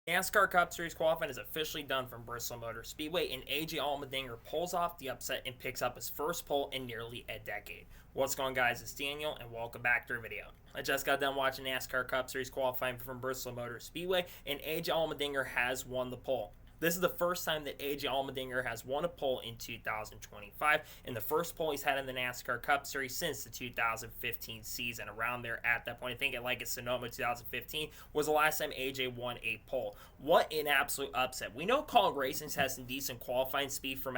NASCAR Cup Series qualifying is officially done from Bristol Motor Speedway, and AJ Allmendinger pulls off the upset and picks up his first pole in nearly a decade. What's going on, guys? It's Daniel, and welcome back to our video. I just got done watching NASCAR Cup Series qualifying from Bristol Motor Speedway, and AJ Allmendinger has won the pole. This is the first time that AJ Allmendinger has won a pole in 2025, and the first pole he's had in the NASCAR Cup Series since the 2015 season. Around there at that point, I think at Sonoma 2015 was the last time AJ won a pole. What an absolute upset. We know Colin Racing's has some decent qualifying speed from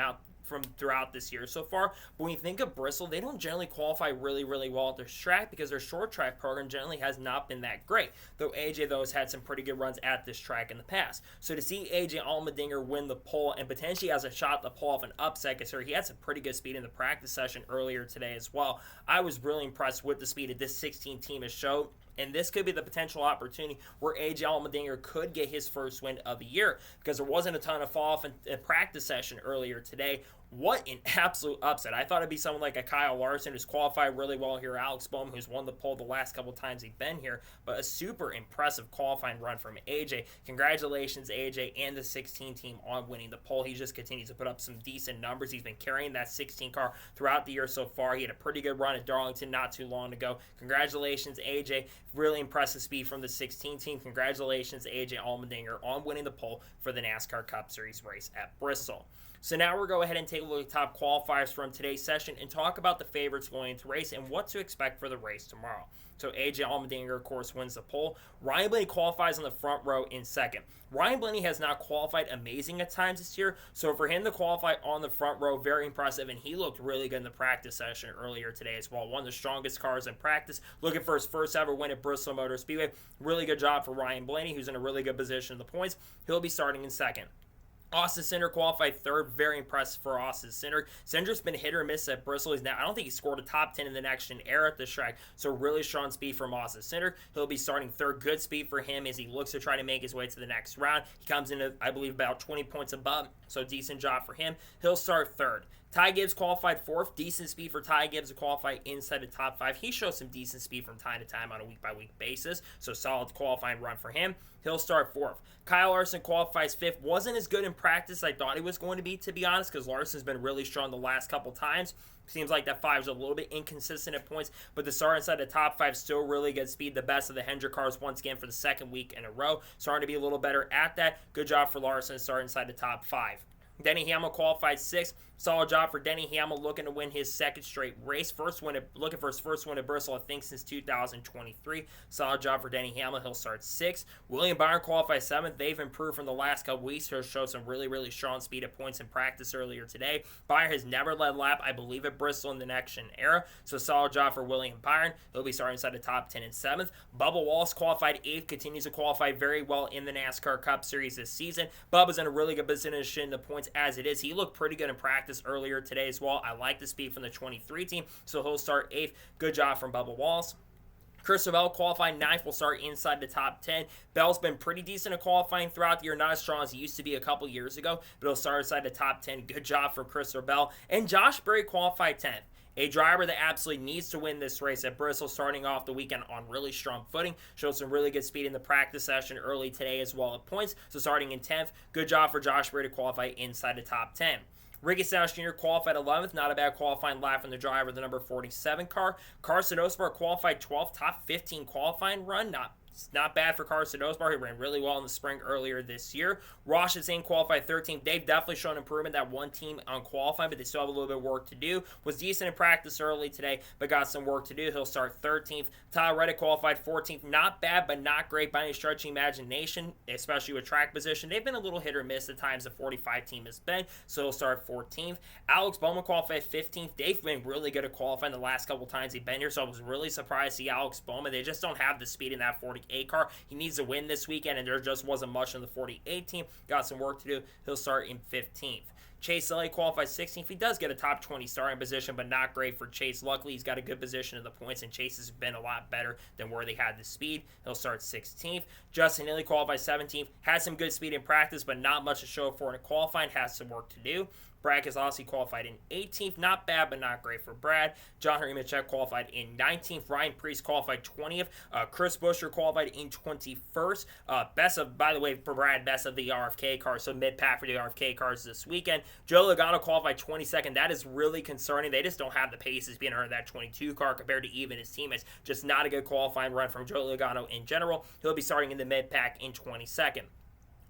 throughout this year so far. But when you think of Bristol, they don't generally qualify really well at their track because their short track program generally has not been that great. Though AJ, has had some pretty good runs at this track in the past. So to see AJ Allmendinger win the pole and potentially has a shot to pull off an upset, considering he had some pretty good speed in the practice session earlier today as well. I was really impressed with the speed that this 16 team has showed. And this could be the potential opportunity where AJ Allmendinger could get his first win of the year because there wasn't a ton of fall off in practice session earlier today. What an absolute upset. I thought it'd be someone like a Kyle Larson who's qualified really well here, Alex Bowman who's won the pole the last couple times he's been here, but a super impressive qualifying run from AJ. Congratulations, AJ and the 16 team on winning the pole. He just continues to put up some decent numbers. He's been carrying that 16 car throughout the year so far. He had a pretty good run at Darlington not too long ago. Congratulations, AJ. Really impressive speed from the 16 team. Congratulations, AJ Allmendinger, on winning the pole for the NASCAR Cup Series race at Bristol. So now we'll go ahead and take a look at top qualifiers from today's session and talk about the favorites going into the race and what to expect for the race tomorrow. So AJ Allmendinger, of course, wins the pole. Ryan Blaney qualifies on the front row in second. Ryan Blaney has not qualified amazing at times this year, so for him to qualify on the front row, very impressive, and he looked really good in the practice session earlier today as well. One of the strongest cars in practice, looking for his first ever win at Bristol Motor Speedway. Really good job for Ryan Blaney, who's in a really good position in the points. He'll be starting in second. Austin Cindric qualified third. Very impressive for Austin Cindric. Cindric's been hit or miss at Bristol. I don't think he scored a top 10 in the next gen era at this track. So really strong speed from Austin Cindric. He'll be starting third. Good speed for him as he looks to try to make his way to the next round. He comes in, I believe, about 20 points above. So decent job for him. He'll start third. Ty Gibbs qualified fourth. Decent speed for Ty Gibbs to qualify inside the top five. He shows some decent speed from time to time on a week-by-week basis, so solid qualifying run for him. He'll start fourth. Kyle Larson qualifies fifth. Wasn't as good in practice as I thought he was going to be honest, because Larson's been really strong the last couple times. Seems like that five is a little bit inconsistent at points, but the start inside the top five, still really good speed. The best of the Hendrick cars once again for the second week in a row. Starting to be a little better at that. Good job for Larson to start inside the top five. Denny Hamlin qualified sixth. Solid job for Denny Hamlin, looking to win his second straight race. Looking for his first win at Bristol, I think, since 2023. Solid job for Denny Hamlin. He'll start sixth. William Byron qualified seventh. They've improved from the last couple weeks. He'll show some really strong speed at points in practice earlier today. Byron has never led lap, I believe, at Bristol in the next gen era. So solid job for William Byron. He'll be starting inside the top 10 and seventh. Bubba Wallace qualified eighth. Continues to qualify very well in the NASCAR Cup Series this season. Bubba's in a really good position in the points as it is. He looked pretty good in practice earlier today as well. I like the speed from the 23 team, so he'll start eighth. Good job from Bubba Wallace. Christopher Bell qualifying ninth, will start inside the top 10. Bell's been pretty decent at qualifying throughout the year, not as strong as he used to be a couple years ago, but he'll start inside the top 10. Good job from Christopher Bell. And Josh Berry qualified 10th. A driver that absolutely needs to win this race at Bristol, starting off the weekend on really strong footing. Showed some really good speed in the practice session early today as well at points. So starting in 10th, good job for Josh Berry to qualify inside the top 10. Ricky Stenhouse Jr. qualified 11th. Not a bad qualifying lap from the driver of the number 47 car. Carson Osbar qualified 12th. Top 15 qualifying run. Not bad for Carson Osbar. He ran really well in the spring earlier this year. Ross Chastain qualified 13th. They've definitely shown improvement, that one team on qualifying, but they still have a little bit of work to do. Was decent in practice early today, but got some work to do. He'll start 13th. Tyler Reddick qualified 14th. Not bad, but not great by any stretch of imagination, especially with track position. They've been a little hit or miss at times, the 45 team has been, so he'll start 14th. Alex Bowman qualified 15th. They've been really good at qualifying the last couple times he's been here, so I was really surprised to see Alex Bowman. They just don't have the speed in that 48 car. He needs to win this weekend, and there just wasn't much in the 48 team. Got some work to do. He'll start in 15th. Chase Elliott qualified 16th. He does get a top 20 starting position, but not great for Chase. Luckily, he's got a good position in the points, and Chase has been a lot better than where they had the speed. He'll start 16th. Justin Haley qualified 17th. Had some good speed in practice, but not much to show for it in qualifying. Has some work to do. Brad Keselowski qualified in 18th. Not bad, but not great for Brad. John Nemechek qualified in 19th. Ryan Preece qualified 20th. Chris Buescher qualified in 21st. By the way, for Brad, best of the RFK cars, so mid-pack for the RFK cars this weekend. Joe Logano qualified 22nd. That is really concerning. They just don't have the paces being earned that 22 car compared to even his teammates. Just not a good qualifying run from Joe Logano in general. He'll be starting in the mid-pack in 22nd.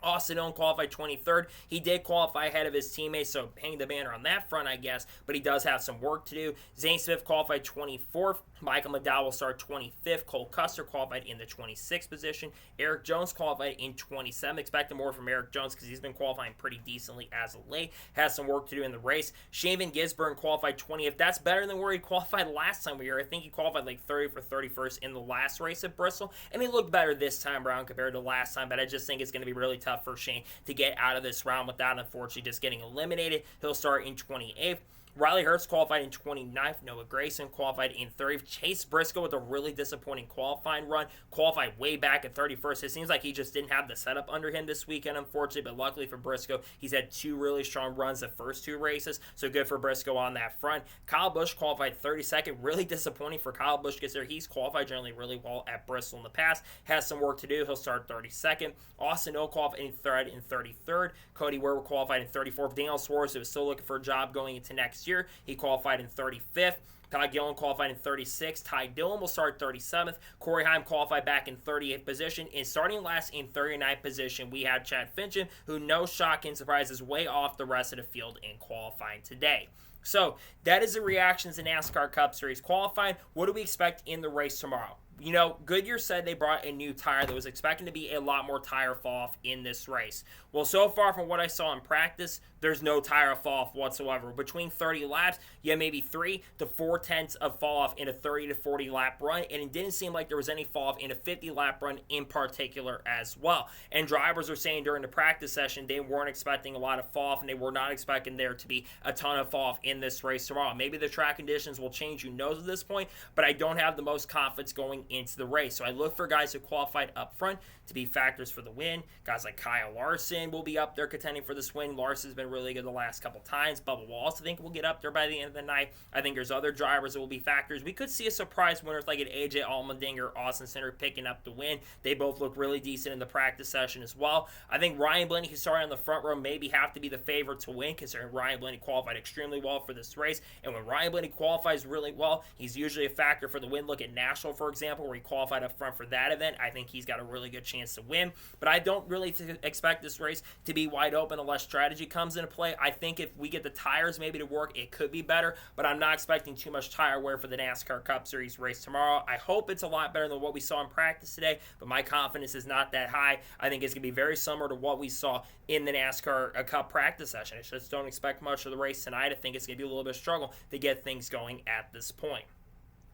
Austin Dillon qualified 23rd. He did qualify ahead of his teammates, so hang the banner on that front, I guess, but he does have some work to do. Zane Smith qualified 24th. Michael McDowell will start 25th. Cole Custer qualified in the 26th position. Eric Jones qualified in 27th. Expecting more from Eric Jones because he's been qualifying pretty decently as of late. Has some work to do in the race. Shane Van Gisbergen qualified 20th. That's better than where he qualified last time we were here. I think he qualified like 30th or 31st in the last race at Bristol, and he looked better this time around compared to last time, but I just think it's going to be really tough for Shane to get out of this round without, unfortunately, just getting eliminated. He'll start in 28th. Riley Hurst qualified in 29th. Noah Gragson qualified in 30th. Chase Briscoe with a really disappointing qualifying run. Qualified way back at 31st. It seems like he just didn't have the setup under him this weekend, unfortunately. But luckily for Briscoe, he's had two really strong runs the first two races. So good for Briscoe on that front. Kyle Busch qualified 32nd. Really disappointing for Kyle Busch because he's qualified generally really well at Bristol in the past. Has some work to do. He'll start 32nd. Austin Hill qualified in 33rd. Cody Ware qualified in 34th. Daniel Suarez, who was still looking for a job going into next year, he qualified in 35th. Todd Gilliland qualified in 36th. Ty Dillon will start 37th. Corey Heim qualified back in 38th position. And starting last in 39th position, we have Chad Fincham, who, no shocking surprise, is way off the rest of the field in qualifying today. So that is the reactions in NASCAR Cup Series qualifying. What do we expect in the race tomorrow? You know, Goodyear said they brought a new tire that was expecting to be a lot more tire fall off in this race. Well, so far from what I saw in practice, there's no tire fall off whatsoever. Between 30 laps, you have maybe 3 to 4 tenths of fall off in a 30 to 40 lap run, and it didn't seem like there was any fall off in a 50 lap run in particular as well. And drivers are saying during the practice session they weren't expecting a lot of fall off, and they were not expecting there to be a ton of fall off in this race tomorrow. Maybe the track conditions will change, who knows at this point, but I don't have the most confidence going into the race. So I look for guys who qualified up front to be factors for the win. Guys like Kyle Larson will be up there contending for this win. Larson's been really good the last couple times. Bubba Wallace, I think, will get up there by the end of the night. I think there's other drivers that will be factors. We could see a surprise winner like an AJ Allmendinger, Austin Center picking up the win. They both look really decent in the practice session as well. I think Ryan Blaney, who's starting on the front row, maybe have to be the favorite to win, considering Ryan Blaney qualified extremely well for this race. And when Ryan Blaney qualifies really well, he's usually a factor for the win. Look at Nashville, for example, where he qualified up front for that event. I think he's got a really good chance to win. But I don't really expect this race to be wide open unless strategy comes into play. I think if we get the tires maybe to work, it could be better. But I'm not expecting too much tire wear for the NASCAR Cup Series race tomorrow. I hope it's a lot better than what we saw in practice today, but my confidence is not that high. I think it's going to be very similar to what we saw in the NASCAR Cup practice session. I just don't expect much of the race tonight. I think it's going to be a little bit of struggle to get things going at this point.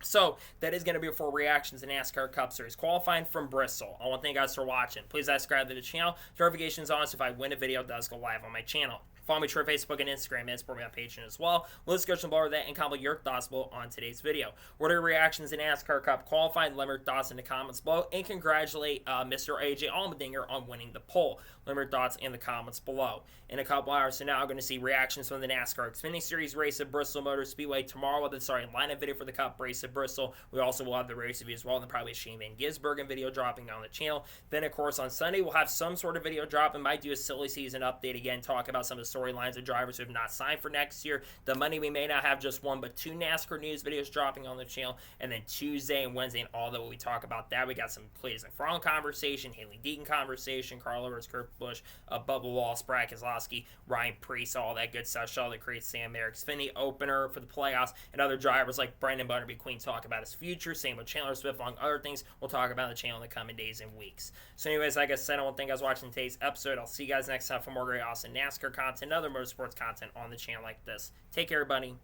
So that is going to be for reactions in NASCAR Cup Series qualifying from Bristol. I want to thank you guys for watching. Please subscribe to the channel. Notifications on so if I win a video, it does go live on my channel. Follow me on Facebook and Instagram and support me on Patreon as well. Let's go below that and comment your thoughts below on today's video. What are your reactions in NASCAR Cup qualifying? Let me know your thoughts in the comments below and congratulate Mr. AJ Allmendinger on winning the poll. Let me know your thoughts in the comments below. In a couple hours from now, I'm going to see reactions from the NASCAR Xfinity Series race at Bristol Motor Speedway tomorrow with the starting lineup video for the Cup race at Bristol. We also will have the race review as well, and then probably a Shane Van Gisbergen video dropping on the channel. Then, of course, on Sunday, we'll have some sort of video drop and might do a silly season update again, talk about some of the storylines of drivers who have not signed for next year. The Monday, we may not have just one, but 2 NASCAR news videos dropping on the channel. And then Tuesday and Wednesday and all that, we talk about that. We got some Clayton Frank conversation, Haley Deaton conversation, Carl Edwards, Kurt Busch, Bubba Wallace, Brad Keselowski, Ryan Preece, all that good stuff. Charlotte creates Sam Merrick, Xfinity opener for the playoffs, and other drivers like Brendan Butterby Queen talk about his future. Same with Chandler Swift, among other things we'll talk about on the channel in the coming days and weeks. So anyways, like I said, I want to thank you guys for watching today's episode. I'll see you guys next time for more great awesome NASCAR content and other motorsports content on the channel like this. Take care, everybody.